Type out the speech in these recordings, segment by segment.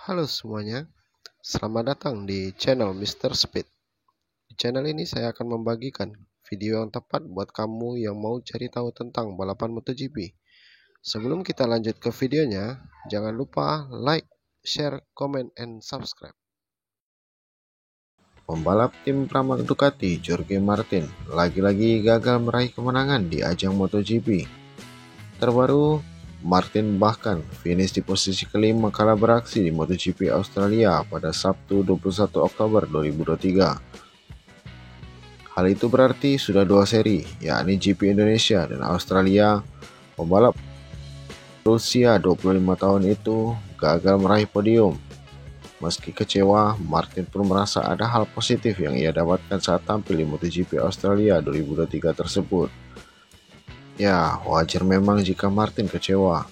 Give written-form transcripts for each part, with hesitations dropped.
Halo semuanya, selamat datang di channel Mr. Speed. Di channel ini saya akan membagikan video yang tepat buat kamu yang mau cari tahu tentang balapan MotoGP. Sebelum kita lanjut ke videonya, jangan lupa like, share, comment, and subscribe. Pembalap tim Pramac Ducati, Jorge Martin, lagi-lagi gagal meraih kemenangan di ajang MotoGP. Terbaru, Martin bahkan finish di posisi kelima kala beraksi di MotoGP Australia pada Sabtu 21 Oktober 2023. Hal itu berarti sudah dua seri, yakni GP Indonesia dan Australia. Pembalap Rusia 25 tahun itu gagal meraih podium. Meski kecewa, Martin pun merasa ada hal positif yang ia dapatkan saat tampil di MotoGP Australia 2023 tersebut. Ya, wajar memang jika Martin kecewa,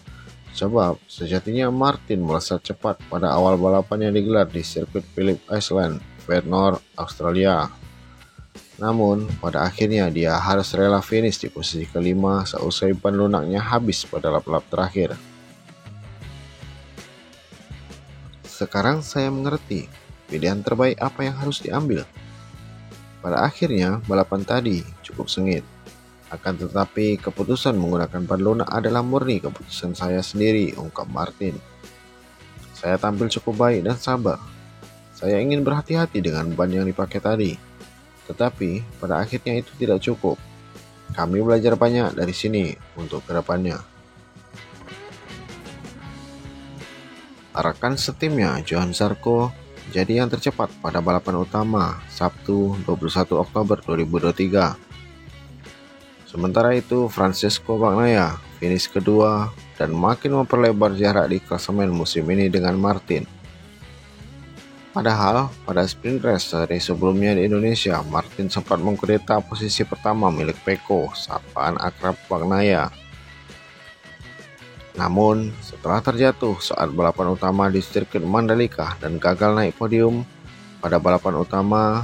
sebab sejatinya Martin melesat cepat pada awal balapan yang digelar di sirkuit Phillip Island, Perth, Australia. Namun, pada akhirnya dia harus rela finish di posisi kelima seusai ban lunaknya habis pada lap-lap terakhir. Sekarang saya mengerti pilihan terbaik apa yang harus diambil. Pada akhirnya, balapan tadi cukup sengit. Akan tetapi, keputusan menggunakan ban lunak adalah murni keputusan saya sendiri, ungkap Martin. Saya tampil cukup baik dan sabar. Saya ingin berhati-hati dengan ban yang dipakai tadi. Tetapi, pada akhirnya itu tidak cukup. Kami belajar banyak dari sini untuk kedepannya. Rekan setimnya, Johan Zarco, jadi yang tercepat pada balapan utama Sabtu 21 Oktober 2023. Sementara itu, Francesco Bagnaia finish kedua dan makin memperlebar jarak di klasemen musim ini dengan Martin. Padahal, pada sprint race seri sebelumnya di Indonesia, Martin sempat mengkudeta posisi pertama milik Pecco, sapaan akrab Bagnaia. Namun, setelah terjatuh saat balapan utama di sirkuit Mandalika dan gagal naik podium pada balapan utama,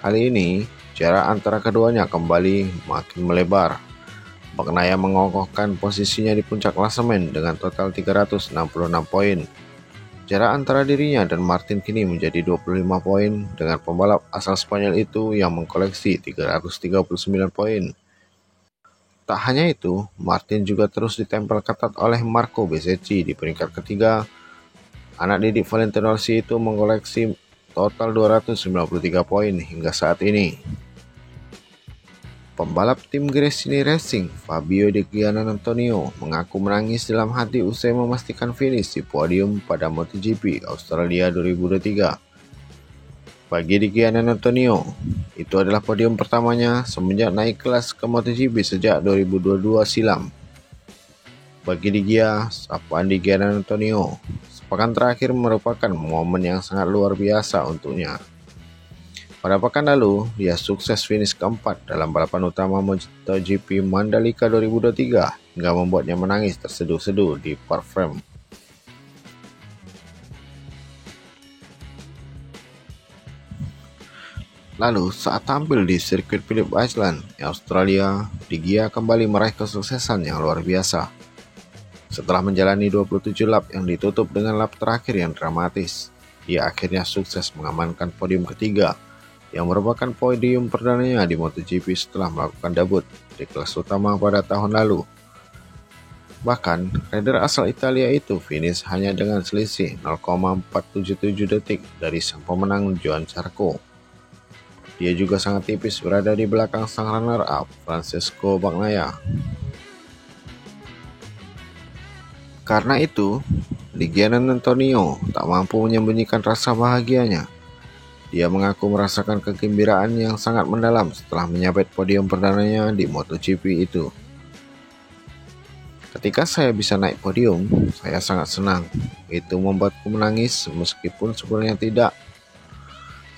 kali ini jarak antara keduanya kembali makin melebar. Bagnaia mengokohkan posisinya di puncak klasemen dengan total 366 poin. Jarak antara dirinya dan Martin kini menjadi 25 poin dengan pembalap asal Spanyol itu yang mengkoleksi 339 poin. Tak hanya itu, Martin juga terus ditempel ketat oleh Marco Bezzecchi di peringkat ketiga. Anak didik Valentino Rossi itu mengoleksi total 293 poin hingga saat ini. Pembalap tim Gresini Racing, Fabio Di Giannantonio, mengaku menangis dalam hati usai memastikan finish di podium pada MotoGP Australia 2023. Bagi Di Giannantonio, itu adalah podium pertamanya semenjak naik kelas ke MotoGP sejak 2022 silam. Bagi Di Gia, sapaan Di Giannantonio, sepekan terakhir merupakan momen yang sangat luar biasa untuknya. Pada pekan lalu, dia sukses finish keempat dalam balapan utama MotoGP Mandalika 2023 hingga membuatnya menangis terseduh-seduh di park frame. Lalu, saat tampil di sirkuit Phillip Island, Australia, Di Gia kembali meraih kesuksesan yang luar biasa. Setelah menjalani 27 lap yang ditutup dengan lap terakhir yang dramatis, dia akhirnya sukses mengamankan podium ketiga, yang merupakan podium perdananya di MotoGP setelah melakukan debut di kelas utama pada tahun lalu. Bahkan, rider asal Italia itu finish hanya dengan selisih 0,477 detik dari sang pemenang Johan Zarco. Dia juga sangat tipis berada di belakang sang runner-up Francesco Bagnaia. Karena itu, Di Giannantonio tak mampu menyembunyikan rasa bahagianya. Dia mengaku merasakan kegembiraan yang sangat mendalam setelah menyabet podium perdananya di MotoGP itu. Ketika saya bisa naik podium, saya sangat senang. Itu membuatku menangis meskipun sebenarnya tidak.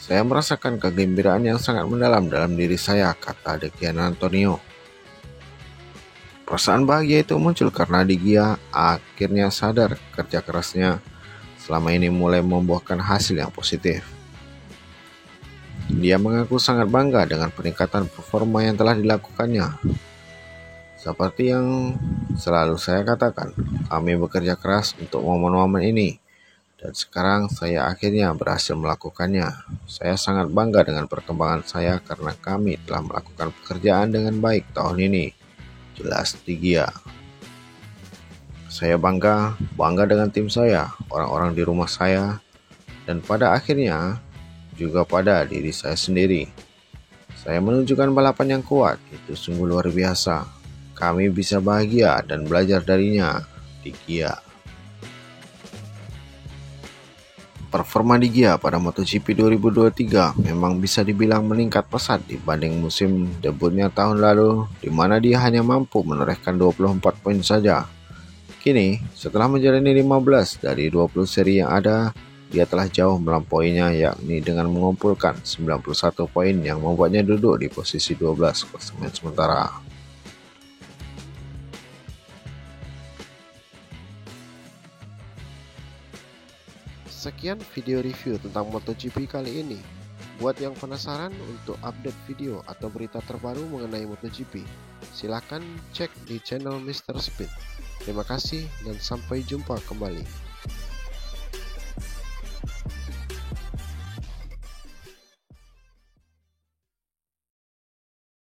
Saya merasakan kegembiraan yang sangat mendalam dalam diri saya, kata Di Giannantonio. Perasaan bahagia itu muncul karena Di Gia akhirnya sadar kerja kerasnya selama ini mulai membuahkan hasil yang positif. Dia mengaku sangat bangga dengan peningkatan performa yang telah dilakukannya. Seperti yang selalu saya katakan, kami bekerja keras untuk momen-momen ini. dan sekarang saya akhirnya berhasil melakukannya. Saya sangat bangga dengan perkembangan saya karena kami telah melakukan pekerjaan dengan baik tahun ini. Jelas di Gia. Saya bangga dengan tim saya, orang-orang di rumah saya, dan pada akhirnya juga pada diri saya sendiri. Saya menunjukkan balapan yang kuat, itu sungguh luar biasa. Kami bisa bahagia dan belajar darinya di Gia. Performa di Gia pada MotoGP 2023 memang bisa dibilang meningkat pesat dibanding musim debutnya tahun lalu, di mana dia hanya mampu menorehkan 24 poin saja. Kini, setelah menjalani 15 dari 20 seri yang ada, dia telah jauh melampauinya, yakni dengan mengumpulkan 91 poin yang membuatnya duduk di posisi 12 klasemen sementara. Sekian video review tentang MotoGP kali ini. Buat yang penasaran untuk update video atau berita terbaru mengenai MotoGP, silahkan cek di channel Mr. Speed. Terima kasih dan sampai jumpa kembali.